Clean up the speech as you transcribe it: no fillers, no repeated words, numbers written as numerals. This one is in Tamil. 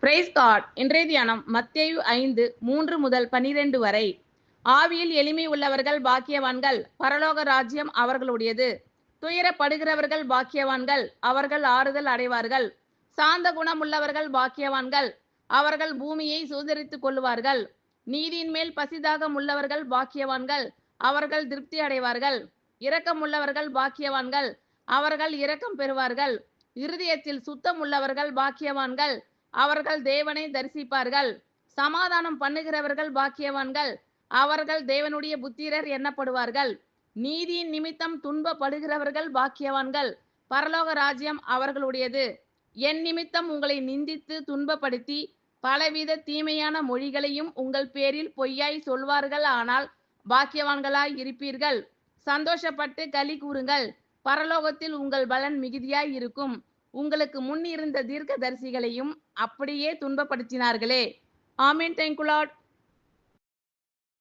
Price God. இன்றைய தியானம் மத்தேயு 5:3-12 வரை. ஆவியில் எளிமை உள்ளவர்கள் பாக்கியவான்கள், பரலோக ராஜ்யம் அவர்களுடையது. துயரப்படுகிறவர்கள் பாக்கியவான்கள், அவர்கள் ஆறுதல் அடைவார்கள். சாந்த குணம் உள்ளவர்கள் பாக்கியவான்கள், அவர்கள் பூமியை சுதந்தரித்துக் கொள்ளுவார்கள். நீதியின் மேல் பசிதாகம் உள்ளவர்கள் பாக்கியவான்கள், அவர்கள் திருப்தி அடைவார்கள். இரக்கம் உள்ளவர்கள் பாக்கியவான்கள், அவர்கள் இரக்கம் பெறுவார்கள். இருதயத்தில் சுத்தம் உள்ளவர்கள் பாக்கியவான்கள், அவர்கள் தேவனை தரிசிப்பார்கள். சமாதானம் பண்ணுகிறவர்கள் பாக்கியவான்கள், அவர்கள் தேவனுடைய புத்திரர் எண்ணப்படுவார்கள். நீதியின் நிமித்தம் துன்பப்படுகிறவர்கள் பாக்கியவான்கள், பரலோக ராஜ்யம் அவர்களுடையது. என் நிமித்தம் உங்களை நிந்தித்து துன்பப்படுத்தி பலவித தீமையான மொழிகளையும் உங்கள் பேரில் பொய்யாய் சொல்வார்கள், ஆனால் பாக்கியவான்களாய் இருப்பீர்கள். சந்தோஷப்பட்டு களி கூறுங்கள், பரலோகத்தில் உங்கள் பலன் மிகுதியாய் இருக்கும். உங்களுக்கு முன் இருந்த தீர்க்க தரிசிகளையும் அப்படியே துன்பப்படுத்தினார்களே. ஆமீன். Thank you Lord.